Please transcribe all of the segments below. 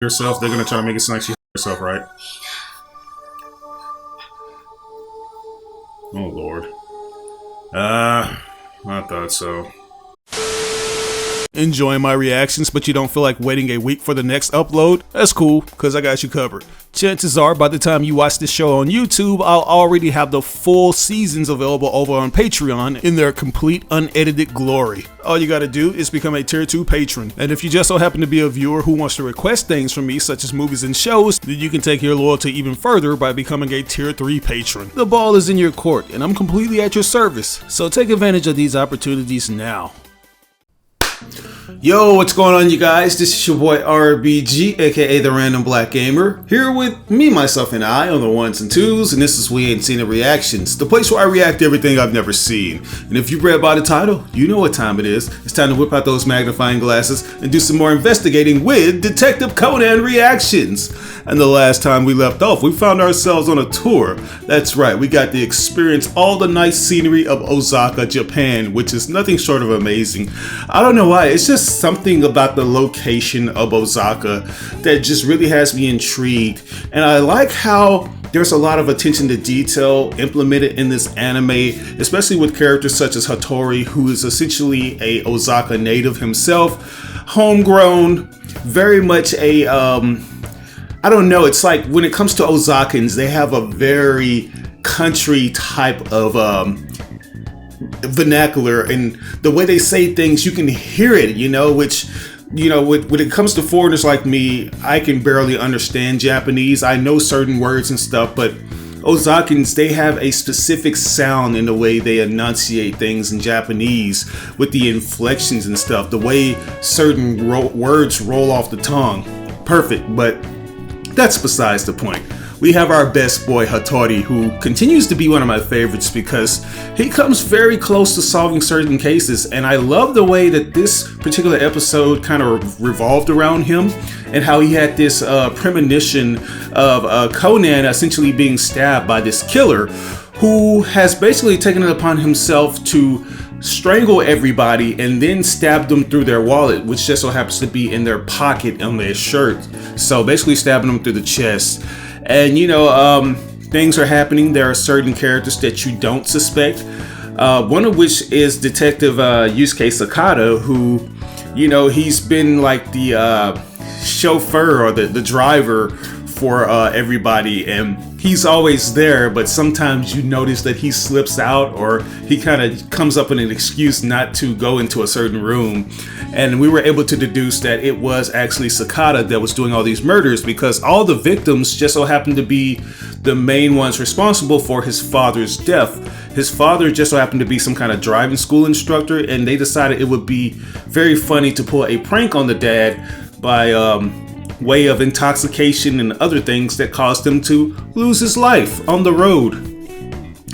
herself. They're gonna try to make it sound like she hurt herself, right? Oh lord. I thought so. Enjoying my reactions, but you don't feel like waiting a week for the next upload? That's cool, because I got you covered. Chances are, by the time you watch this show on YouTube, I'll already have the full seasons available over on Patreon in their complete unedited glory. All you gotta do is become a tier 2 patron. And if you just so happen to be a viewer who wants to request things from me, such as movies and shows, then you can take your loyalty even further by becoming a tier 3 patron. The ball is in your court, and I'm completely at your service. So take advantage of these opportunities now. Yo, what's going on, you guys? This is your boy RBG, aka the Random Black Gamer, here with me, myself, and I on the ones and twos, and this is We Ain't Seen It Reactions, the place where I react to everything I've never seen. And if you read by the title, you know what time it is. It's time to whip out those magnifying glasses and do some more investigating with Detective Conan reactions. And the last time we left off, we found ourselves on a tour. That's right, we got to experience all the nice scenery of Osaka, Japan, which is nothing short of amazing. I don't know why, it's just something about the location of Osaka that just really has me intrigued. And I like how there's a lot of attention to detail implemented in this anime, especially with characters such as Hattori, who is essentially a Osaka native himself, homegrown, very much a, I don't know, it's like when it comes to Osakans, they have a very country type of vernacular, and the way they say things, you can hear it, you know, which, you know, when it comes to foreigners like me, I can barely understand Japanese. I know certain words and stuff, but Osakans, they have a specific sound in the way they enunciate things in Japanese, with the inflections and stuff, the way certain words roll off the tongue. Perfect, but that's besides the point. We have our best boy Hattori, who continues to be one of my favorites because he comes very close to solving certain cases, and I love the way that this particular episode kind of revolved around him and how he had this premonition of Conan essentially being stabbed by this killer who has basically taken it upon himself to strangle everybody and then stab them through their wallet, which just so happens to be in their pocket on their shirt. So basically stabbing them through the chest. And you know, things are happening. There are certain characters that you don't suspect. One of which is Detective Yusuke Sakata, who, you know, he's been like the chauffeur or the driver for everybody, and he's always there, but sometimes you notice that he slips out or he kind of comes up with an excuse not to go into a certain room. And we were able to deduce that it was actually Sakata that was doing all these murders, because all the victims just so happened to be the main ones responsible for his father's death. His father just so happened to be some kind of driving school instructor, and they decided it would be very funny to pull a prank on the dad by way of intoxication and other things that caused him to lose his life on the road.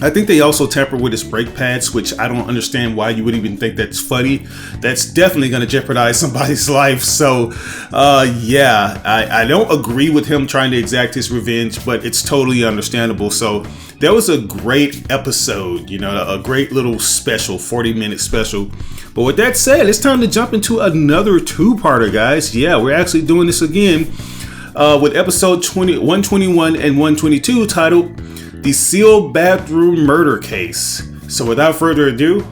I think they also tampered with his brake pads, which I don't understand why you would even think that's funny. That's definitely going to jeopardize somebody's life. So yeah, I don't agree with him trying to exact his revenge, but it's totally understandable. So that was a great episode, you know, a great little special, 40-minute special. But with that said, it's time to jump into another two-parter, guys. Yeah, we're actually doing this again with episode 121 and 122, titled The Sealed Bathroom Murder Case. So without further ado,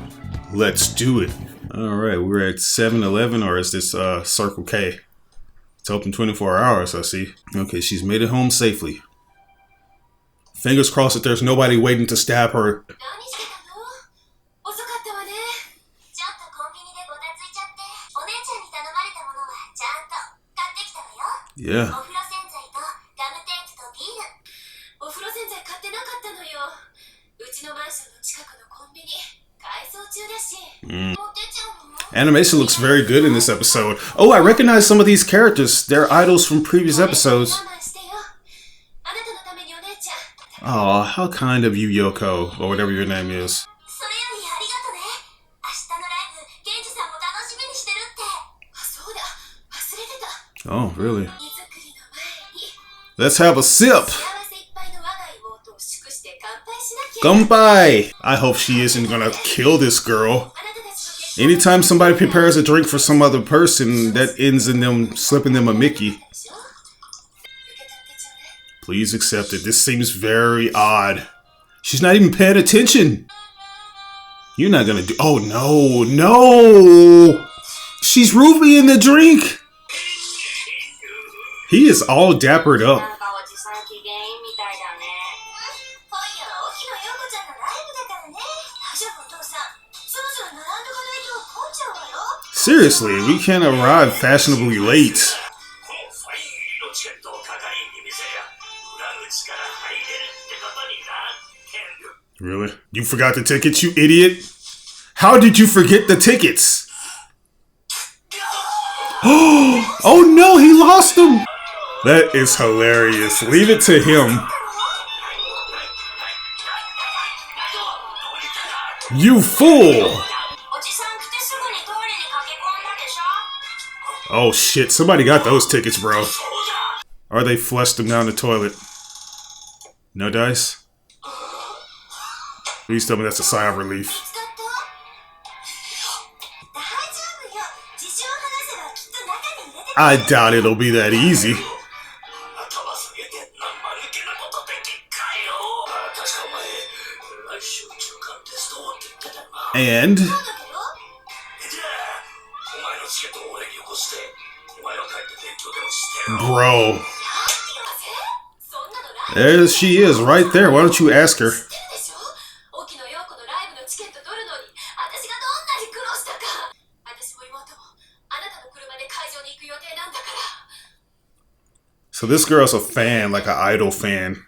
let's do it. All right, we're at 7-Eleven, or is this Circle K? It's open 24 hours, I see. Okay, she's made it home safely. Fingers crossed that there's nobody waiting to stab her. Yeah. Animation looks very good in this episode. Oh, I recognize some of these characters. They're idols from previous episodes. Oh, how kind of you, Yoko, or whatever your name is. Oh, really? Let's have a sip! Kanpai! I hope she isn't gonna kill this girl. Anytime somebody prepares a drink for some other person, that ends in them slipping them a Mickey. Please accept it. This seems very odd. She's not even paying attention. You're not gonna do... Oh, no. No! She's rubying the drink. He is all dappered up. Seriously, we can't arrive fashionably late. Really? You forgot the tickets, you idiot? How did you forget the tickets? Oh no, he lost them! That is hilarious. Leave it to him. You fool! Oh shit, somebody got those tickets, bro. Or they flushed them down the toilet. No dice? Please tell me that's a sigh of relief. I doubt it'll be that easy. And... Bro. There she is, right there. Why don't you ask her? So this girl's a fan, like an idol fan.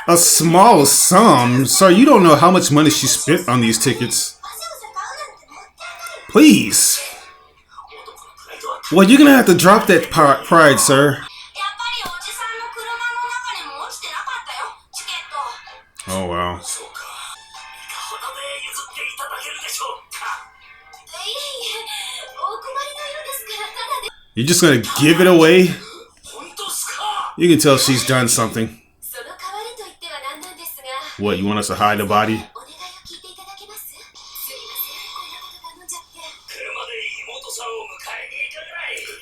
A small sum? So you don't know how much money she spent on these tickets. Please. Well, you're gonna have to drop that pride, sir. Oh, wow. You're just gonna give it away? You can tell she's done something. What, you want us to hide the body?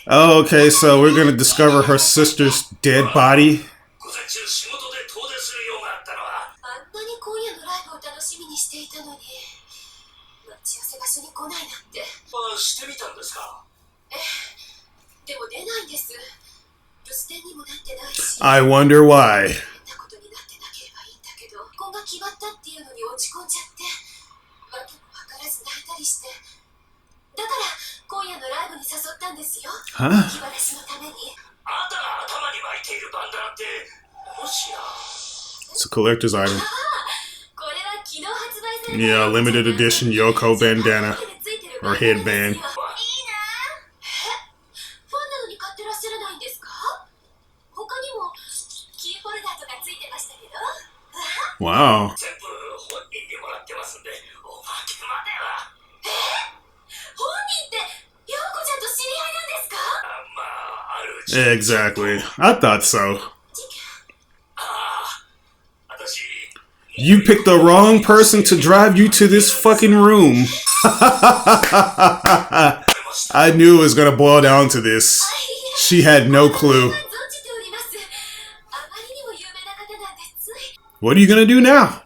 Oh, okay, so we're gonna discover her sister's dead body? I wonder why. Huh? It's a collector's item. Yeah, limited edition Yoko bandana. Or headband. Wow. Exactly. I thought so. You picked the wrong person to drive you to this fucking room. I knew it was gonna boil down to this. She had no clue. What are you gonna do now?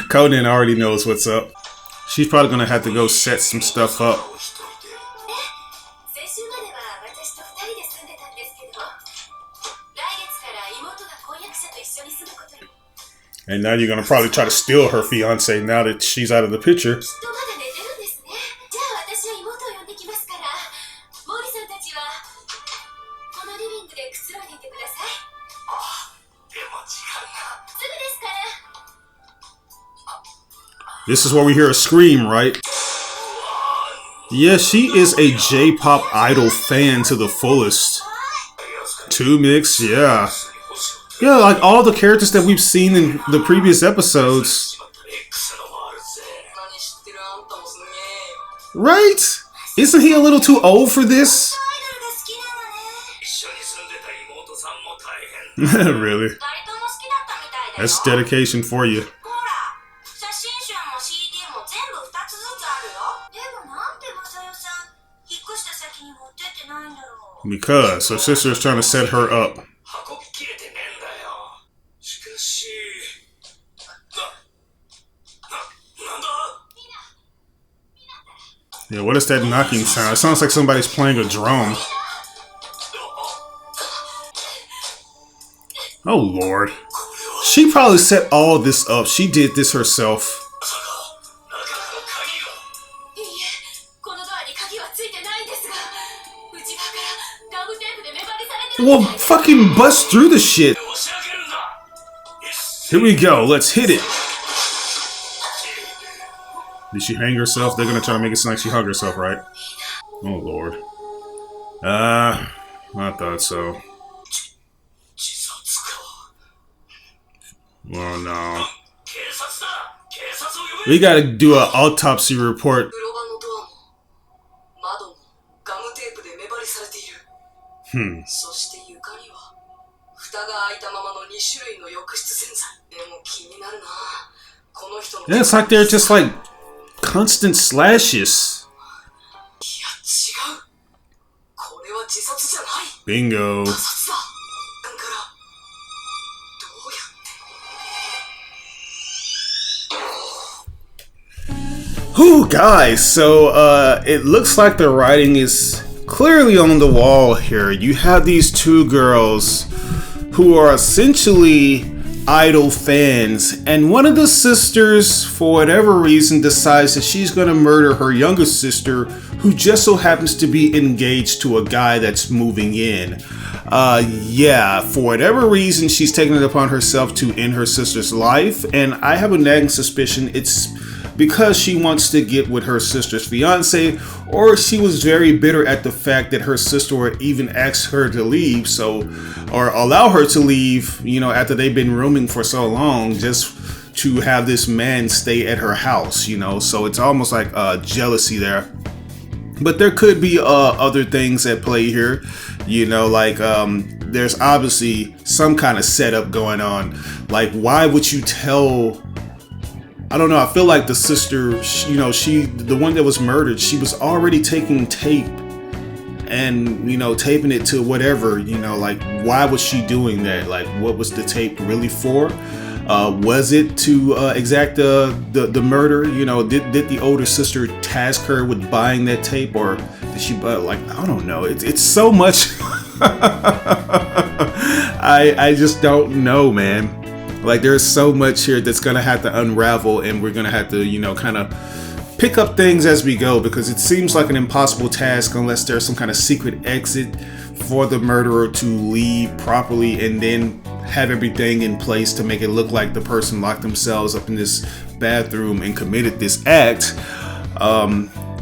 Conan already knows what's up. She's probably gonna have to go set some stuff up. And now you're gonna probably try to steal her fiance now that she's out of the picture. This is where we hear a scream, right? Yeah, she is a J-pop idol fan to the fullest. Two mix, yeah. Yeah, like all the characters that we've seen in the previous episodes. Right? Isn't he a little too old for this? Really? That's dedication for you. Because her sister is trying to set her up. Yeah, what is that knocking sound? It sounds like somebody's playing a drum. Oh, Lord. She probably set all this up. She did this herself. Well, fucking bust through the shit. Here we go. Let's hit it. Did she hang herself? They're gonna try to make it sound like she hung herself, right? Oh, Lord. I thought so. Oh, no. We gotta do an autopsy report. Yeah, it's like they're just like constant slashes. Bingo. Whew, guys, so it looks like the writing is clearly on the wall here. You have these two girls who are essentially idol fans, and one of the sisters, for whatever reason, decides that she's going to murder her younger sister, who just so happens to be engaged to a guy that's moving in. Yeah, for whatever reason, she's taken it upon herself to end her sister's life, and I have a nagging suspicion it's because she wants to get with her sister's fiance, or she was very bitter at the fact that her sister would even ask her to leave, or allow her to leave, you know, after they've been rooming for so long, just to have this man stay at her house, you know. So it's almost like jealousy there. But there could be other things at play here, you know, like there's obviously some kind of setup going on. Like, why would you tell? I don't know. I feel like the sister, you know, the one that was murdered, she was already taking tape and, you know, taping it to whatever, you know, like, why was she doing that? Like, what was the tape really for? Was it to exact the murder? You know, did the older sister task her with buying that tape, or did she, like, I don't know. It's so much. I just don't know, man. Like, there's so much here that's gonna have to unravel, and we're gonna have to, you know, kind of pick up things as we go, because it seems like an impossible task unless there's some kind of secret exit for the murderer to leave properly and then have everything in place to make it look like the person locked themselves up in this bathroom and committed this act.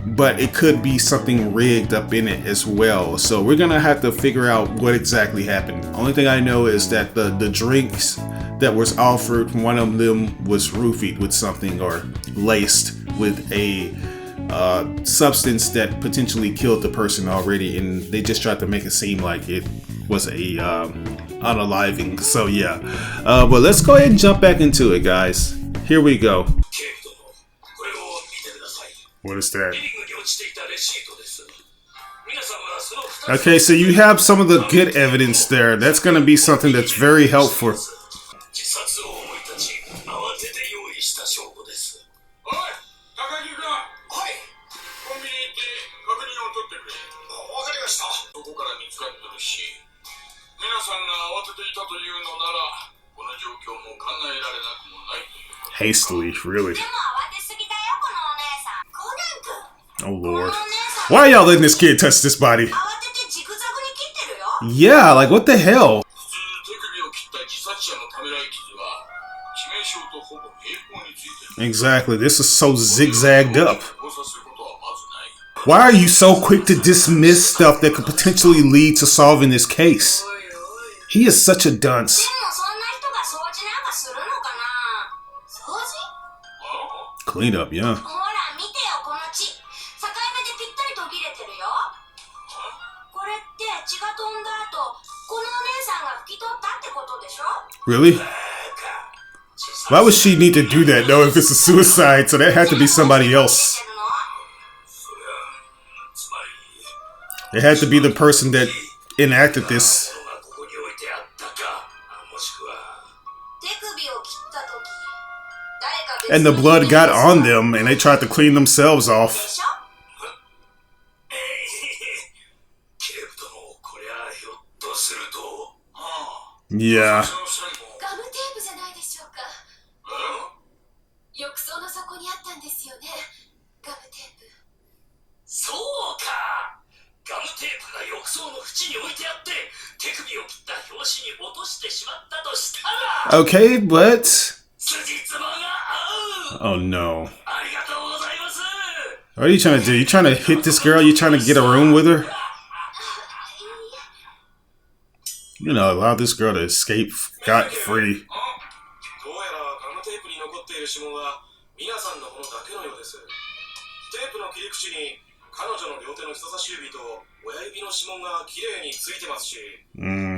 But it could be something rigged up in it as well. So we're gonna have to figure out what exactly happened. Only thing I know is that the drinks that was offered, one of them was roofied with something or laced with a substance that potentially killed the person already, and they just tried to make it seem like it was a unaliving. So yeah, but let's go ahead and jump back into it, guys. Here we go. What is that? Okay, so you have some of the good evidence there. That's going to be something that's very helpful. Hastily, really. Oh, Lord. Why are y'all letting this kid touch this body? Yeah, like, what the hell? Exactly, this is so zigzagged up. Why are you so quick to dismiss stuff that could potentially lead to solving this case? He is such a dunce. Clean up, yeah. Really? Why would she need to do that though if it's a suicide? So that had to be somebody else. It had to be the person that enacted this. And the blood got on them and they tried to clean themselves off. Yeah. Okay, but... Oh no. What are you trying to do? You trying to hit this girl? You trying to get a room with her? You know, allow this girl to escape scot-free.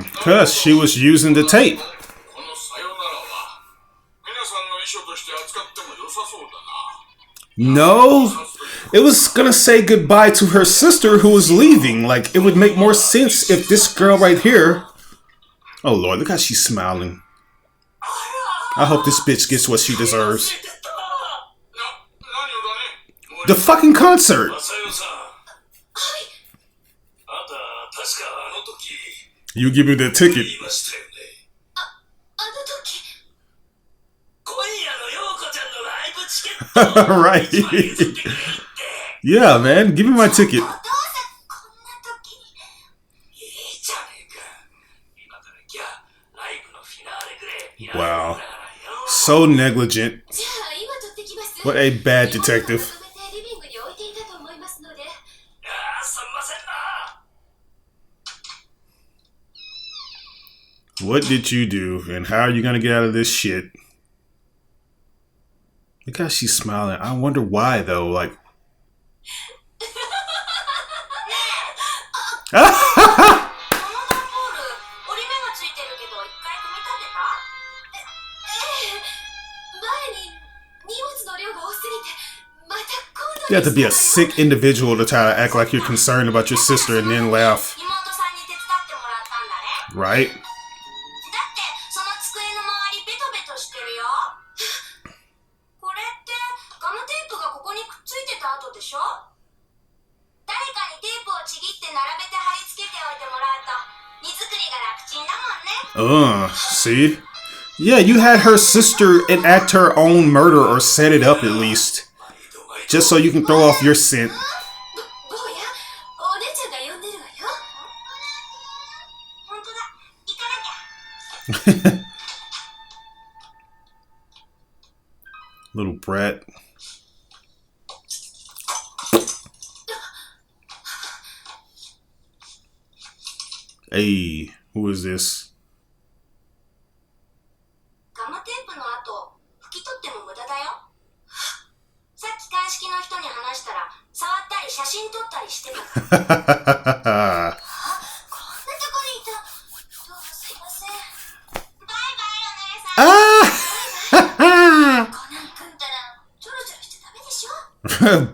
Because she was using the tape. No, it was gonna say goodbye to her sister who was leaving. Like, it would make more sense if this girl right here... Oh lord, look how she's smiling. I hope this bitch gets what she deserves. The fucking concert! You give me the ticket. Right. Yeah, man, give me my ticket. Wow. So negligent. What a bad detective. What did you do, and how are you gonna get out of this shit? Look how she's smiling. I wonder why, though. Like, you have to be a sick individual to try to act like you're concerned about your sister and then laugh. Right? See? Yeah, you had her sister enact her own murder or set it up at least. Just so you can throw off your scent. Little brat. Hey, who is this?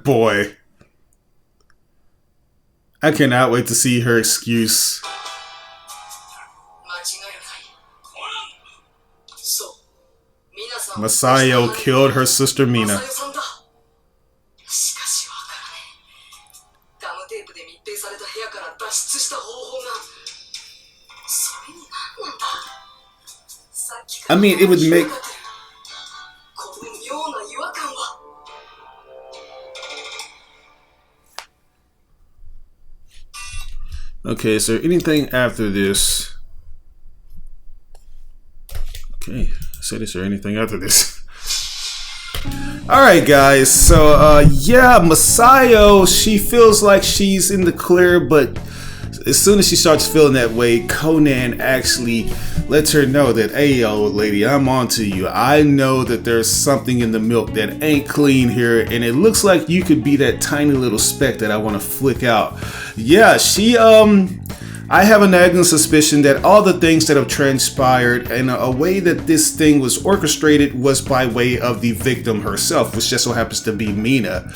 Boy. I cannot wait to see her excuse. Masayo killed her sister Mina. I mean, it would make... Okay, is there anything after this? Okay, I said, is there anything after this? Alright guys, so yeah, Masayo, she feels like she's in the clear, but as soon as she starts feeling that way, Conan actually lets her know that, hey yo lady, I'm onto you. I know that there's something in the milk that ain't clean here, and it looks like you could be that tiny little speck that I want to flick out. Yeah, she I have a nagging suspicion that all the things that have transpired and a way that this thing was orchestrated was by way of the victim herself, which just so happens to be Mina.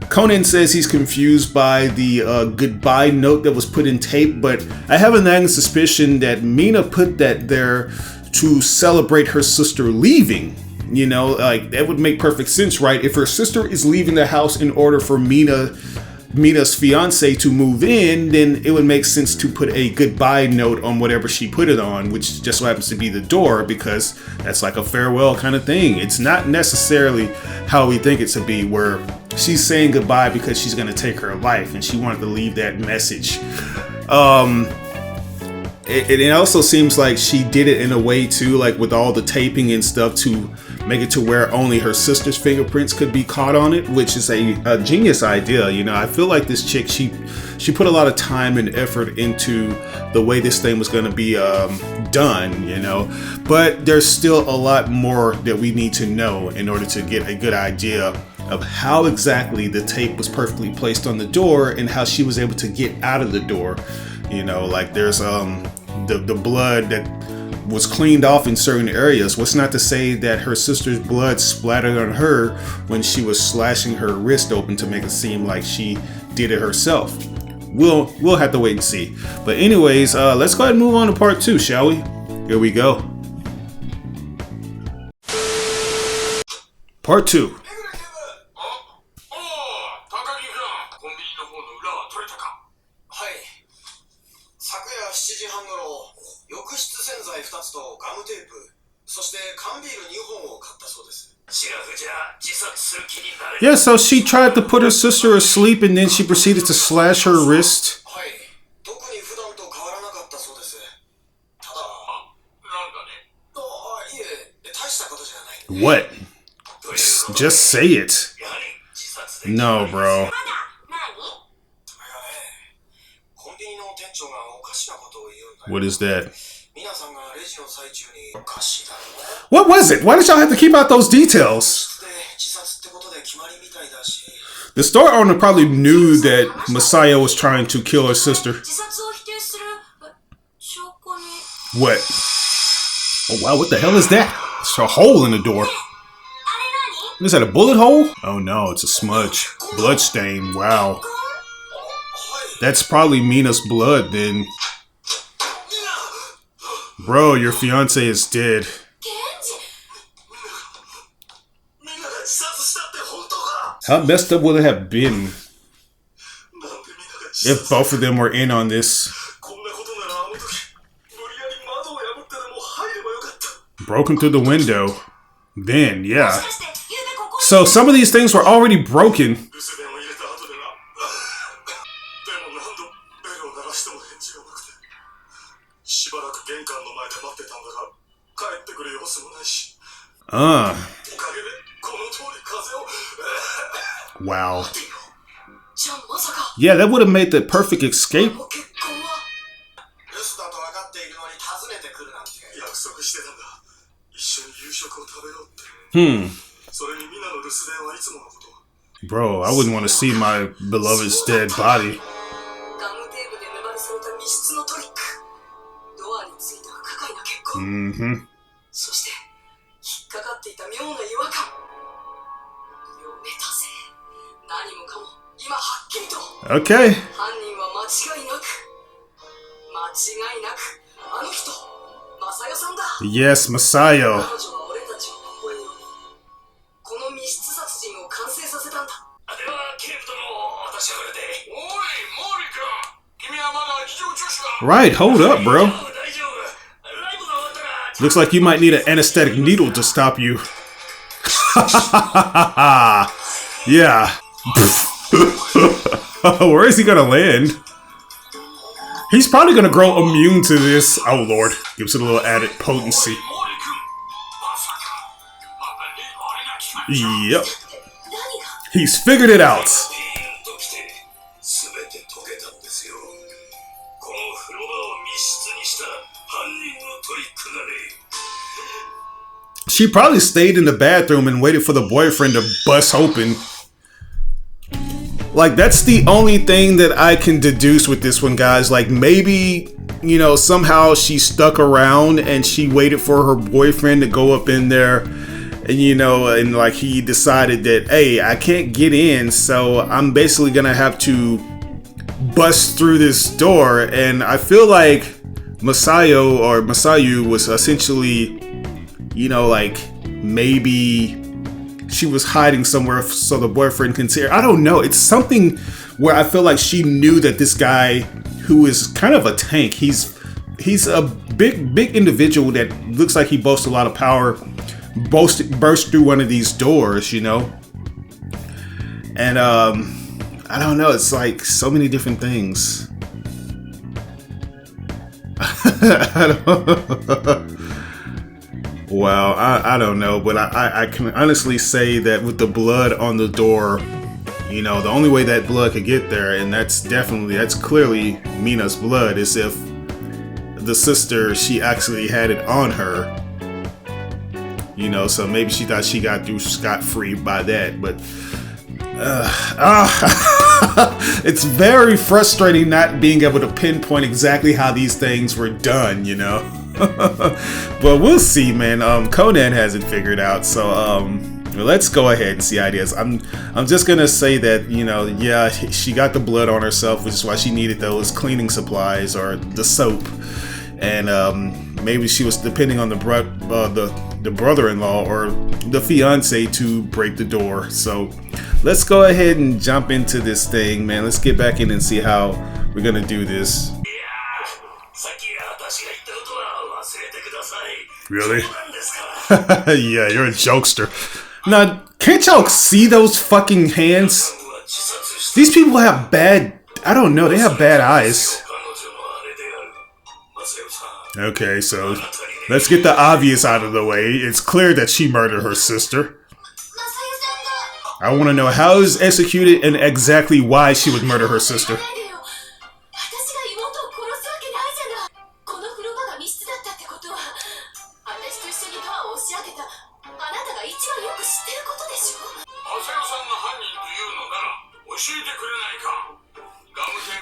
Conan says he's confused by the goodbye note that was put in tape, but I have a nagging suspicion that Mina put that there to celebrate her sister leaving. You know, like, that would make perfect sense, right? If her sister is leaving the house in order for Mina's fiance to move in, then it would make sense to put a goodbye note on whatever she put it on, which just so happens to be the door, because that's like a farewell kind of thing. It's not necessarily how we think it to be, where she's saying goodbye because she's going to take her life and she wanted to leave that message. It also seems like she did it in a way too, like with all the taping and stuff, to make it to where only her sister's fingerprints could be caught on it, which is a genius idea. You know, I feel like this chick, she put a lot of time and effort into the way this thing was going to be done, you know, but there's still a lot more that we need to know in order to get a good idea of how exactly the tape was perfectly placed on the door and how she was able to get out of the door. You know, like there's the blood that was cleaned off in certain areas. What's not to say that her sister's blood splattered on her when she was slashing her wrist open to make it seem like she did it herself. We'll have to wait and see. But anyways, let's go ahead and move on to part 2, shall we? Here we go. Part 2. Yeah, so she tried to put her sister asleep and then she proceeded to slash her wrist. What? Just say it. No, bro. What is that? What was it? Why did y'all have to keep out those details? The store owner probably knew that Masaya was trying to kill her sister. What? Oh wow, what the hell is that? It's a hole in the door. Is that a bullet hole? Oh no, it's a smudge. Blood stain, wow. That's probably Mina's blood then. Bro, your fiance is dead. How messed up would it have been if both of them were in on this? Broken through the window. Then, yeah. So some of these things were already broken. Wow. Yeah, that would have made the perfect escape. Bro, I wouldn't want to see my beloved's dead body. Okay. Yes, Masayo. Right, hold up, bro. Looks like you might need an anesthetic needle to stop you. Yeah. Where is he gonna land? He's probably gonna grow immune to this. Oh lord. Gives it a little added potency. Yep. He's figured it out. She probably stayed in the bathroom and waited for the boyfriend to bust open. Like, that's the only thing that I can deduce with this one, guys. Like, maybe, you know, somehow she stuck around and she waited for her boyfriend to go up in there. And, you know, and like he decided that, hey, I can't get in, so I'm basically gonna have to bust through this door. And I feel like Masayu was essentially, you know, like, maybe she was hiding somewhere so the boyfriend can see her. I don't know. It's something where I feel like she knew that this guy, who is kind of a tank, he's a big individual that looks like he boasts a lot of power, burst through one of these doors, you know. And I don't know. It's like so many different things. I don't Well, I don't know, but I can honestly say that with the blood on the door, you know, the only way that blood could get there, and that's clearly Mina's blood, is if the sister, she actually had it on her. You know, so maybe she thought she got through scot-free by that, but it's very frustrating not being able to pinpoint exactly how these things were done, you know. But we'll see, man. Conan hasn't figured out, so let's go ahead and see ideas. I'm just gonna say that, you know, yeah, she got the blood on herself, which is why she needed those cleaning supplies or the soap, and maybe she was depending on the brother-in-law or the fiance to break the door. So let's go ahead and jump into this thing, man. Let's get back in and see how we're gonna do this. Really? Yeah, you're a jokester. Now, can't y'all see those fucking hands? These people have bad... I don't know, they have bad eyes. Okay, so let's get the obvious out of the way. It's clear that she murdered her sister. I want to know how it was executed and exactly why she would murder her sister.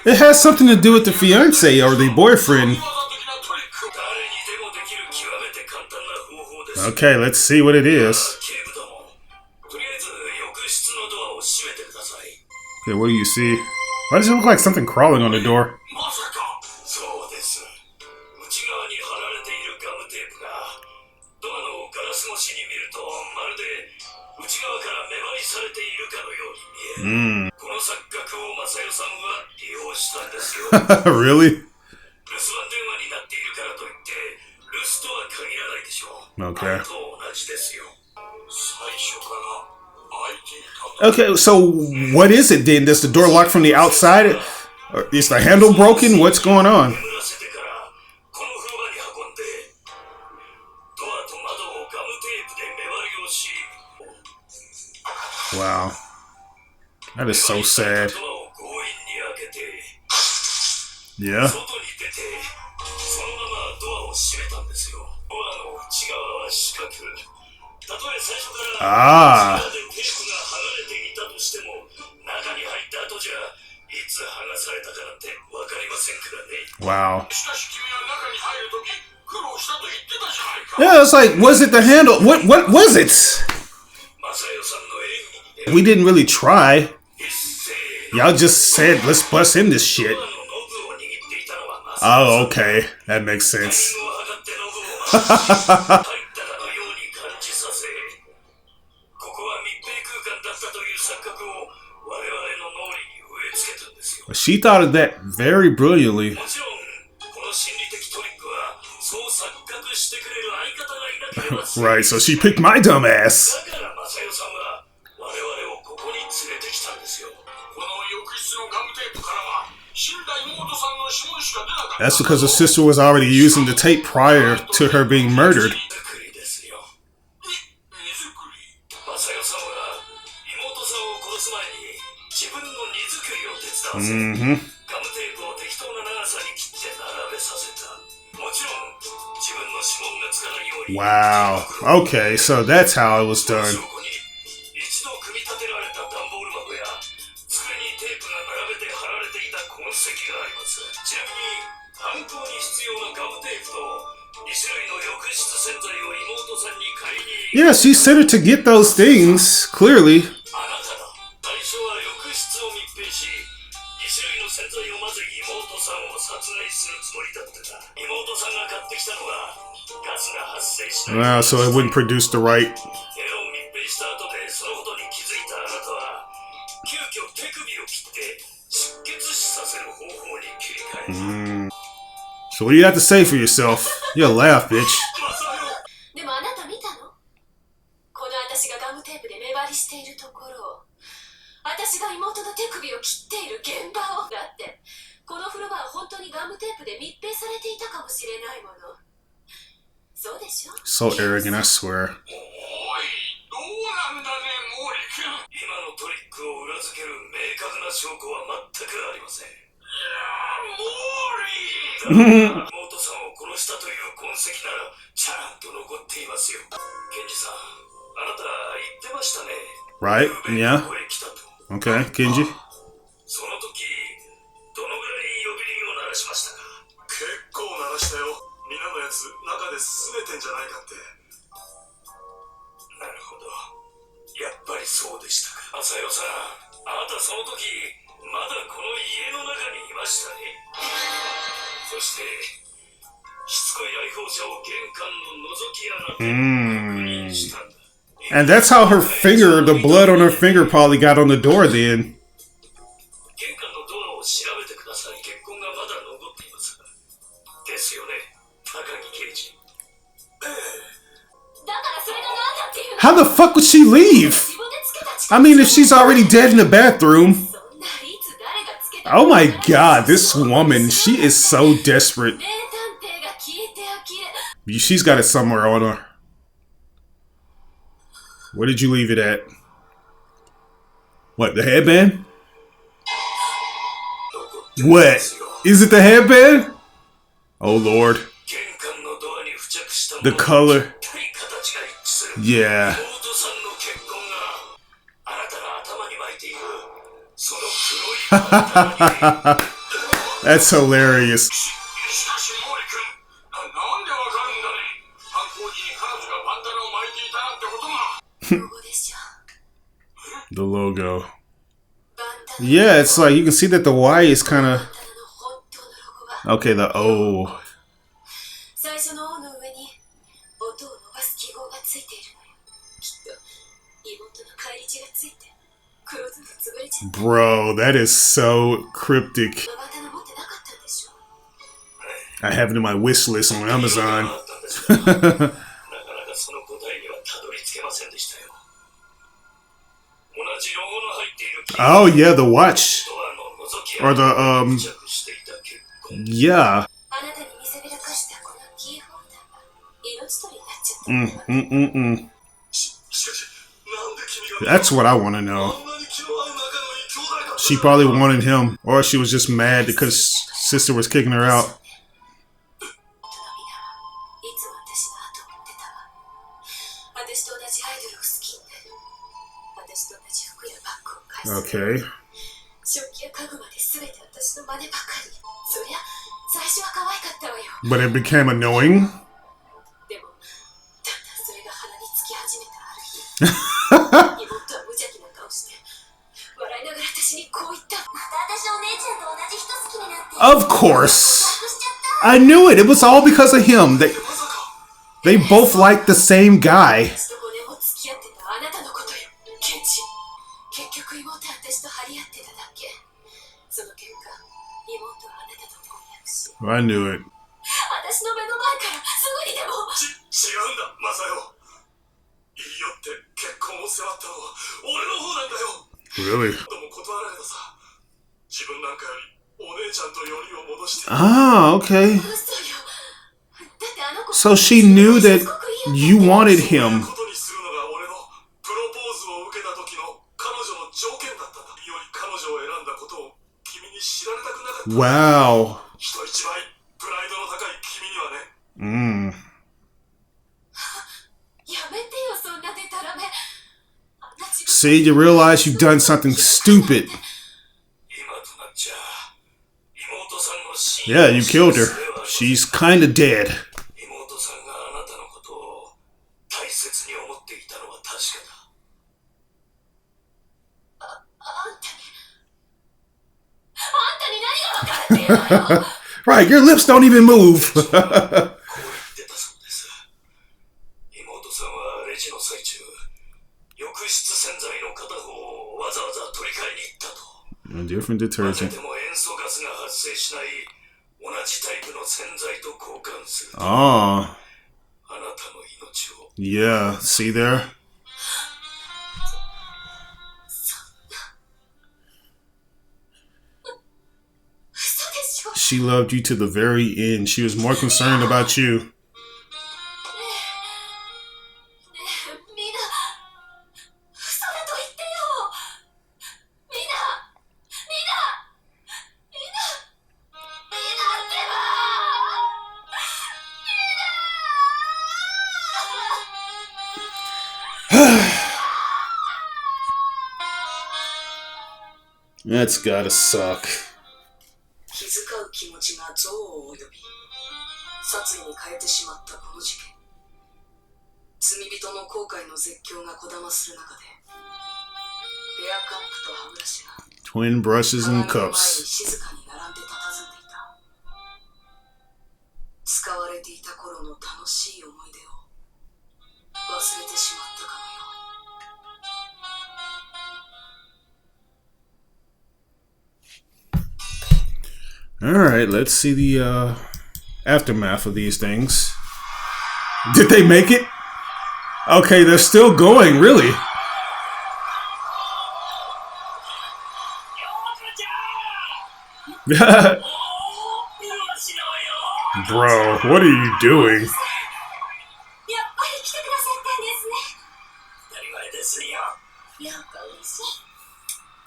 It has something to do with the fiance or the boyfriend. Okay, let's see what it is. Okay, what do you see? Why does it look like something crawling on the door? Really? Okay. Okay, so what is it then? Does the door lock from the outside? Or is the handle broken? What's going on? Wow. That is so sad. Yeah. Ah. Wow. Yeah, it's like, was it the handle? What was it? We didn't really try. Y'all just said, let's bust in this shit. Oh, okay. That makes sense. She thought of that very brilliantly. Right, so she picked my dumb ass. That's because her sister was already using the tape prior to her being murdered. Mm-hmm. Wow. Okay, so that's how it was done. Yeah, she sent her to get those things, clearly. Wow, so it wouldn't produce the right. So what do you have to say for yourself? You'll laugh, bitch. So arrogant, I swear. Right? Yeah. Okay, Kenji. And that's how her finger, the blood on her finger probably got on the door then. How the fuck would she leave? I mean, if she's already dead in the bathroom. Oh my god, this woman, she is so desperate. She's got it somewhere on her. Where did you leave it at? What, the headband? What? Is it the headband? Oh lord. The color. Yeah. That's hilarious. The logo. Yeah, it's like you can see that the Y is kind of okay. The O. Bro, that is so cryptic. I have it in my wish list on Amazon. Oh yeah, the watch. Or the yeah. That's what I want to know. She probably wanted him, or she was just mad because sister was kicking her out. Okay. But it became annoying. Of course. I knew it. It was all because of him. They both like the same guy. I knew it. Really? Ah, okay. So she knew that you wanted him. Wow. See, you realize you've done something stupid. Yeah, you killed her. She's kind of dead. Right, your lips don't even move. A different detergent. Oh. Yeah, see there? She loved you to the very end. She was more concerned about you. That's gotta suck. 気遣う気持ちが憎悪を呼び、殺意に変えてしまったこの事件。罪人の後悔の絶叫がこだまする中で、ベアカップと歯ブラシが Twin brushes and 鏡の前に cups. 静かに並んで佇んでいた。使われていた頃の楽しい思い出を忘れてしまったかのように。Alright, let's see the aftermath of these things. Did they make it? Okay, they're still going, really. Bro, what are you doing?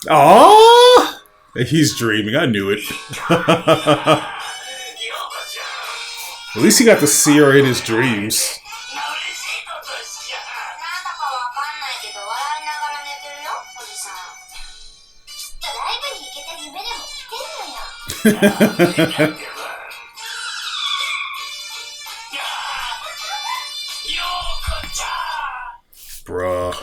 Aww! He's dreaming, I knew it. At least he got to see her in his dreams. Bruh.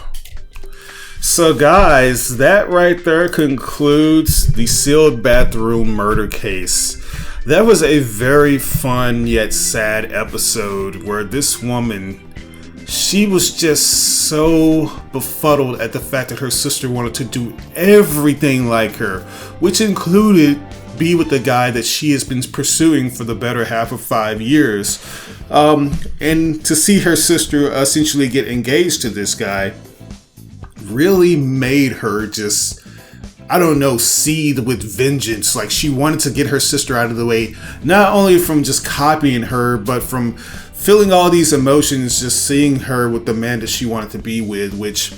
So guys, that right there concludes the sealed bathroom murder case. That was a very fun yet sad episode where this woman, she was just so befuddled at the fact that her sister wanted to do everything like her, which included be with the guy that she has been pursuing for the better half of 5 years. And to see her sister essentially get engaged to this guy really made her just, I don't know, seethe with vengeance. Like, she wanted to get her sister out of the way, not only from just copying her, but from feeling all these emotions, just seeing her with the man that she wanted to be with, which,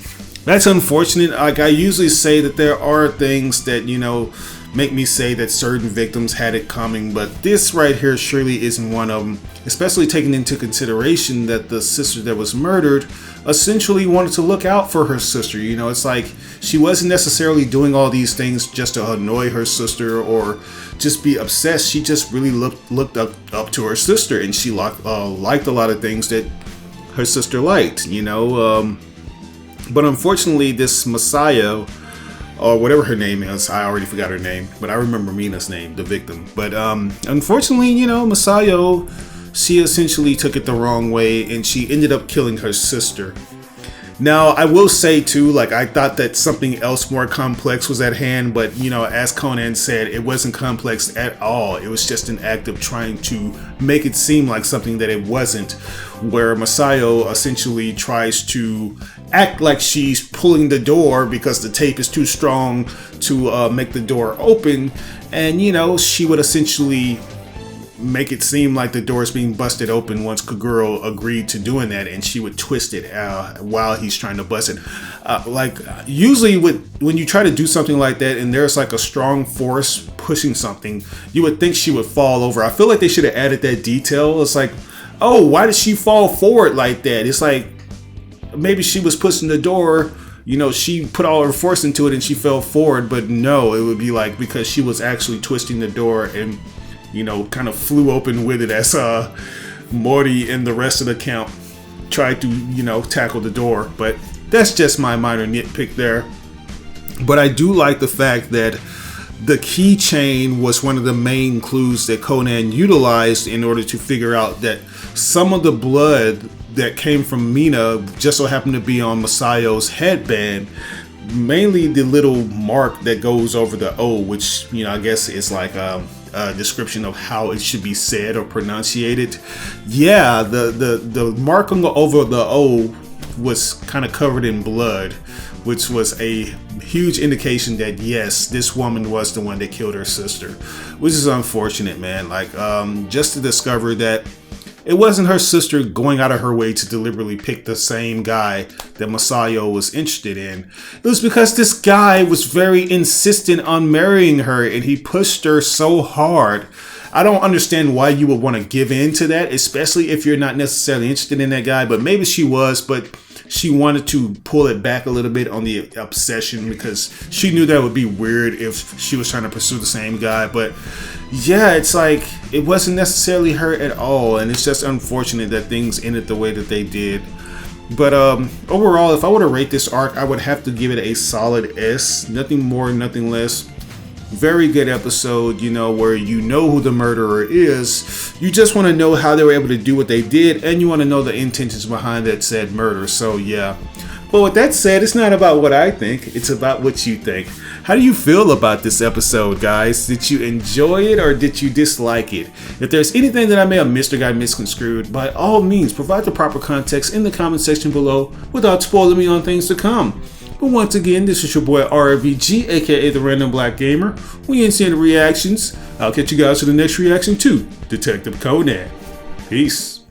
that's unfortunate. Like, I usually say that there are things that, you know, make me say that certain victims had it coming, but this right here surely isn't one of them, especially taking into consideration that the sister that was murdered essentially wanted to look out for her sister. You know, it's like she wasn't necessarily doing all these things just to annoy her sister or just be obsessed. She just really looked up to her sister, and she liked a lot of things that her sister liked, you know. But unfortunately, this Messiah, or whatever her name is, I already forgot her name, but I remember Mina's name, the victim. But unfortunately, you know, Masayo, she essentially took it the wrong way, and she ended up killing her sister. Now, I will say too, like, I thought that something else more complex was at hand, but, you know, as Conan said, it wasn't complex at all. It was just an act of trying to make it seem like something that it wasn't, where Masayo essentially tries to act like she's pulling the door because the tape is too strong to make the door open, and, you know, she would essentially make it seem like the door is being busted open once Kaguro agreed to doing that, and she would twist it while he's trying to bust it. Like, usually when you try to do something like that and there's like a strong force pushing something, you would think she would fall over. I feel like they should have added that detail. It's like, oh, why did she fall forward like that? It's like, maybe she was pushing the door, you know, she put all her force into it and she fell forward, but no, it would be like because she was actually twisting the door and kind of flew open with it as Morty and the rest of the camp tried to, tackle the door. But that's just my minor nitpick there. But I do like the fact that the keychain was one of the main clues that Conan utilized in order to figure out that some of the blood that came from Mina just so happened to be on Masayo's headband. Mainly the little mark that goes over the O, which, I guess is like a description of how it should be said or pronunciated. Yeah, the mark over the O was kind of covered in blood, which was a huge indication that yes, this woman was the one that killed her sister, which is unfortunate, man. Like, just to discover that it wasn't her sister going out of her way to deliberately pick the same guy that Masayo was interested in. It was because this guy was very insistent on marrying her and he pushed her so hard. I don't understand why you would want to give in to that, especially if you're not necessarily interested in that guy. But maybe she was, but she wanted to pull it back a little bit on the obsession because she knew that would be weird if she was trying to pursue the same guy. But yeah, it's like it wasn't necessarily her at all, and it's just unfortunate that things ended the way that they did. But overall, if I were to rate this arc, I would have to give it a solid S. Nothing more, nothing less. Very good episode, where who the murderer is. You just want to know how they were able to do what they did, and you want to know the intentions behind that said murder. So yeah. But with that said, it's not about what I think, it's about what you think. How do you feel about this episode, guys? Did you enjoy it or did you dislike it? If there's anything that I may have missed or got misconstrued, by all means, provide the proper context in the comment section below without spoiling me on things to come. But once again, this is your boy RBG, aka the Random Black Gamer. We ain't seeing the reactions. I'll catch you guys for the next reaction to Detective Conan. Peace.